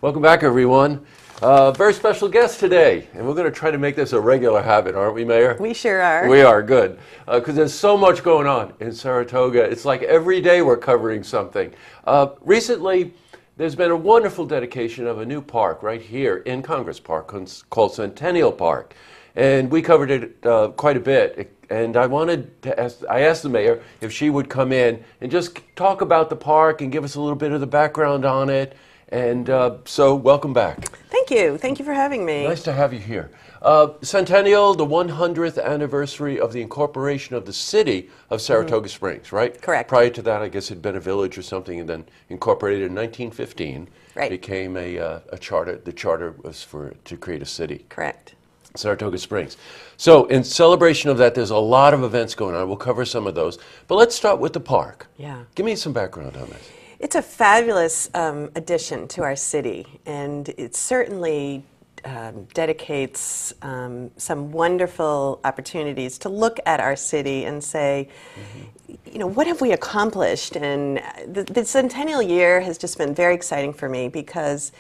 Welcome back, everyone. Very special guest today, and we're going to try to make this a regular habit, aren't we, Mayor? We sure are. We are, good. Because there's so much going on in Saratoga. It's like every day we're covering something. Recently, there's been a wonderful dedication of a new park right here in Congress Park called Centennial Park. And we covered it quite a bit. And I asked the mayor if she would come in and just talk about the park and give us a little bit of the background on it. And so welcome back. Thank you. Thank you for having me. Nice to have you here. Centennial, the 100th anniversary of the incorporation of the city of Saratoga Springs, right? Correct. Prior to that, I guess it had been a village or something, and then incorporated in 1915. Right. Became a charter. The charter was to create a city. Correct. Saratoga Springs. So in celebration of that, there's a lot of events going on. We'll cover some of those. But let's start with the park. Yeah. Give me some background on this. It's a fabulous addition to our city, and it certainly dedicates some wonderful opportunities to look at our city and say, you know, what have we accomplished? And the centennial year has just been very exciting for me because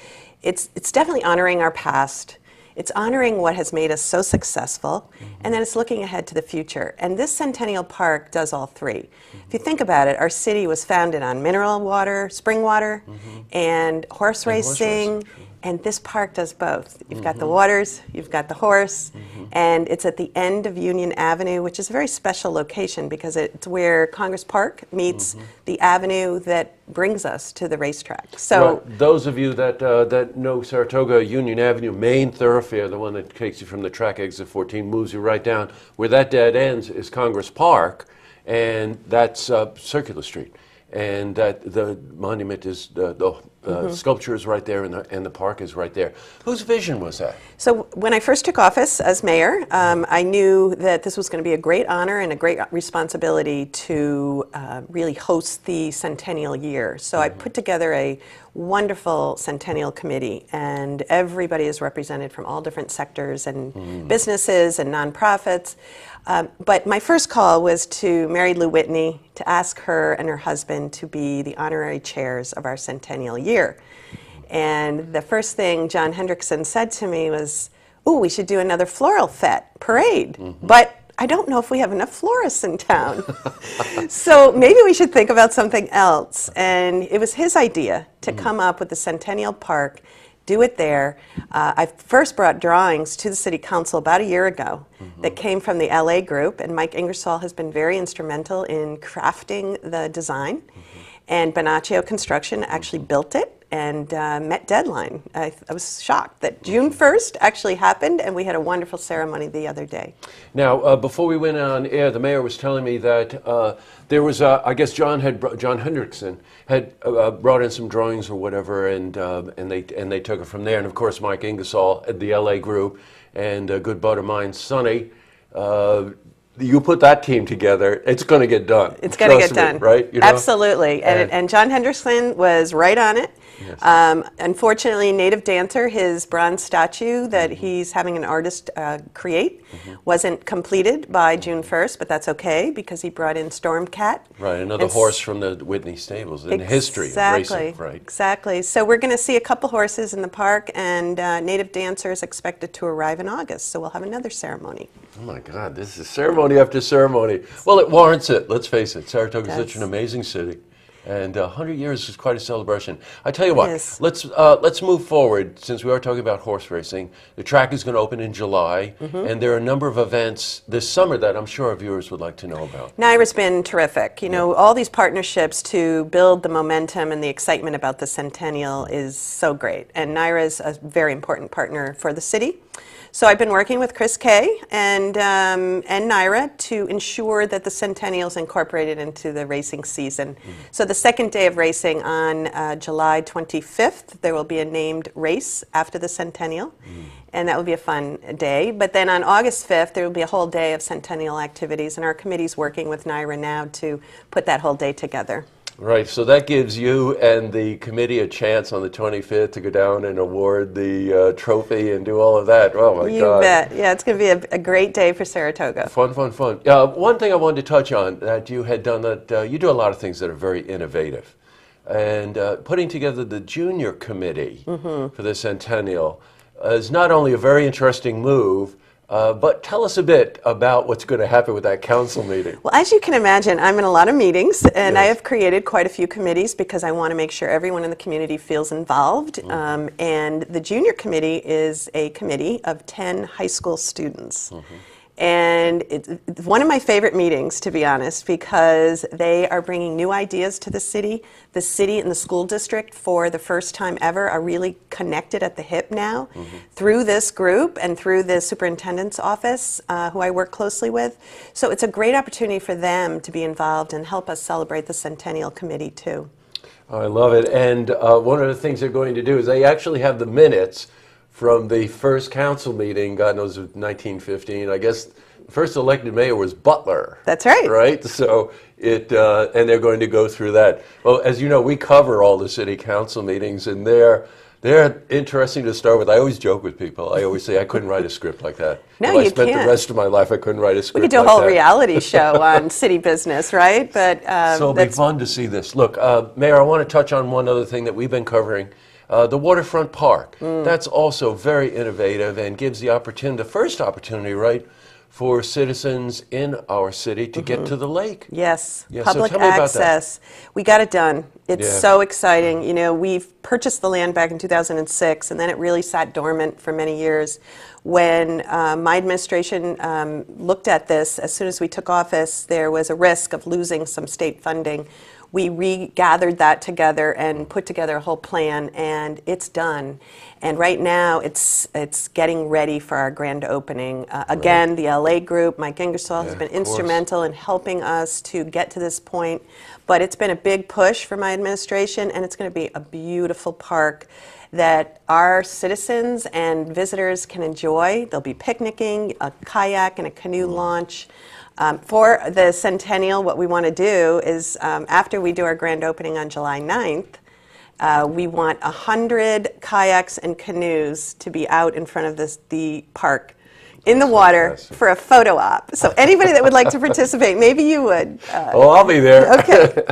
it's definitely honoring our past. It's honoring what has made us so successful, and then it's looking ahead to the future. And this Centennial Park does all three. If you think about it, our city was founded on mineral water, spring water, and horse racing, and this park does both. You've got the waters, you've got the horse, and it's at the end of Union Avenue, which is a very special location because it's where Congress Park meets the avenue that brings us to the racetrack. So right. Those of you that know Saratoga, Union Avenue, main thoroughfare, the one that takes you from the track exit 14, moves you right down. Where that dead ends is Congress Park, and that's Circular Street. And that the monument is the sculpture is right there, and the park is right there. Whose vision was that? So when I first took office as mayor, I knew that this was going to be a great honor and a great responsibility to really host the centennial year. So I put together a wonderful centennial committee, and everybody is represented from all different sectors and businesses and nonprofits. But my first call was to Mary Lou Whitney to ask her and her husband to be the honorary chairs of our centennial year. And the first thing John Hendrickson said to me was, "Ooh, we should do another floral fete parade." But I don't know if we have enough florists in town. So maybe we should think about something else. And it was his idea to come up with the Centennial Park, do it there. I first brought drawings to the City Council about a year ago that came from the LA group, and Mike Ingersoll has been very instrumental in crafting the design. And Bonaccio Construction actually built it and met deadline. I was shocked that June 1st actually happened, and we had a wonderful ceremony the other day. Now, before we went on air, the mayor was telling me that there was, I guess John Hendrickson had brought in some drawings or whatever, and they took it from there. And of course, Mike Ingersoll at the LA group, and a good bud of mine, Sonny. You put that team together, it's going to get done. It's going to get done, right? You know? Absolutely. And John Hendrickson was right on it. Yes. Unfortunately, Native Dancer, his bronze statue that he's having an artist create, wasn't completed by June 1st, but that's okay because he brought in Stormcat. Right, another horse from the Whitney stables in history of racing. Right. Exactly. So we're going to see a couple horses in the park, and Native Dancer is expected to arrive in August, so we'll have another ceremony. Oh my God, this is ceremony after ceremony. Well, it warrants it, let's face it. Saratoga is such an amazing city. And 100 years is quite a celebration. I tell you what, let's move forward, since we are talking about horse racing. The track is going to open in July, and there are a number of events this summer that I'm sure our viewers would like to know about. NYRA's been terrific. You know, all these partnerships to build the momentum and the excitement about the centennial is so great. And NYRA's a very important partner for the city. So I've been working with Chris Kay and NYRA to ensure that the Centennial is incorporated into the racing season. So the second day of racing on July 25th, there will be a named race after the Centennial, and that will be a fun day. But then on August 5th, there will be a whole day of Centennial activities, and our committee's working with NYRA now to put that whole day together. Right, so that gives you and the committee a chance on the 25th to go down and award the trophy and do all of that. Oh my God. You bet. Yeah, it's going to be a great day for Saratoga. Fun, fun, fun. One thing I wanted to touch on that you had done, that you do a lot of things that are very innovative. and putting together the junior committee for the centennial is not only a very interesting move, but tell us a bit about what's going to happen with that council meeting. Well, as you can imagine, I'm in a lot of meetings, and I Yes. have created quite a few committees because I want to make sure everyone in the community feels involved. And the junior committee is a committee of 10 high school students. And it's one of my favorite meetings, to be honest, because they are bringing new ideas to the city. The city and the school district, for the first time ever, are really connected at the hip now through this group and through the superintendent's office, who I work closely with. So it's a great opportunity for them to be involved and help us celebrate the Centennial Committee, too. I love it. And one of the things they're going to do is they actually have the minutes from the first council meeting, God knows, 1915. I guess the first elected mayor was Butler. That's right. Right? So and they're going to go through that. Well, as you know, we cover all the city council meetings, and they're interesting to start with. I always joke with people. I always say I couldn't write a script like that. No, if I you spent can't. the rest of my life, I couldn't write a script We could do a like whole that. reality show on city business, right? But So it'll be fun to see this. Look, Mayor, I want to touch on one other thing that we've been covering. The waterfront park. That's also very innovative and gives the opportunity, the first opportunity, right, for citizens in our city to get to the lake. Yes, Yeah, so public tell me about that. access. We got it done. It's Yeah. so exciting. You know, we've purchased the land back in 2006, and then it really sat dormant for many years. When my administration looked at this, as soon as we took office, there was a risk of losing some state funding. We regathered that together and put together a whole plan, and it's done. And right now, it's getting ready for our grand opening. Again, the LA group, Mike Ingersoll, has Yeah, been of course. instrumental in helping us to get to this point. But it's been a big push for my administration, and it's going to be a beautiful park that our citizens and visitors can enjoy. There'll be picnicking, a kayak and a canoe launch. For the Centennial, what we want to do is, after we do our grand opening on July 9th, we want 100 kayaks and canoes to be out in front of the park in the water fantastic. for a photo op. So anybody that would like to participate, maybe you would. Oh, I'll be there. Okay.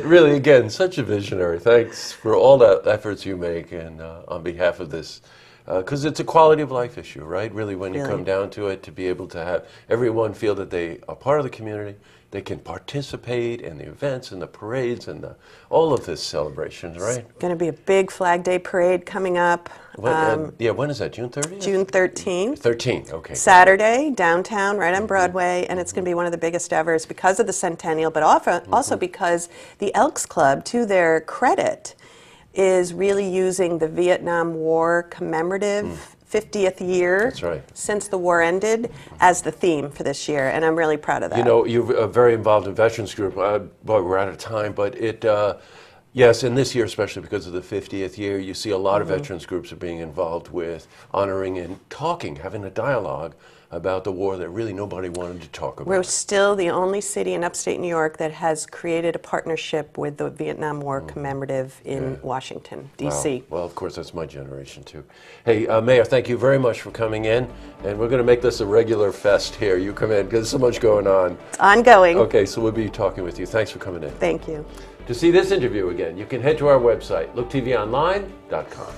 Really, again, such a visionary. Thanks for all the efforts you make, and on behalf of this, because it's a quality of life issue, right? Really, when you Really. come down to it, to be able to have everyone feel that they are part of the community, they can participate in the events and the parades and all of this celebrations, right? Going to be a big Flag Day parade coming up When is that? June 30th? June 13th. 13th. Okay. Saturday, downtown, right on Broadway, and it's going to be one of the biggest ever. It's because of the Centennial, but also because the Elks Club, to their credit, is really using the Vietnam War commemorative 50th year That's right. since the war ended as the theme for this year, and I'm really proud of that. You know, you're very involved in Veterans Group. Boy, we're out of time, but yes, and this year, especially because of the 50th year, you see a lot of veterans groups are being involved with honoring and talking, having a dialogue about the war that really nobody wanted to talk about. We're still the only city in upstate New York that has created a partnership with the Vietnam War commemorative in Washington, D.C. Wow. Well, of course, that's my generation, too. Hey, Mayor, thank you very much for coming in, and we're going to make this a regular fest here. You come in, because there's so much going on. It's ongoing. Okay, so we'll be talking with you. Thanks for coming in. Thank you. To see this interview again, you can head to our website, looktvonline.com.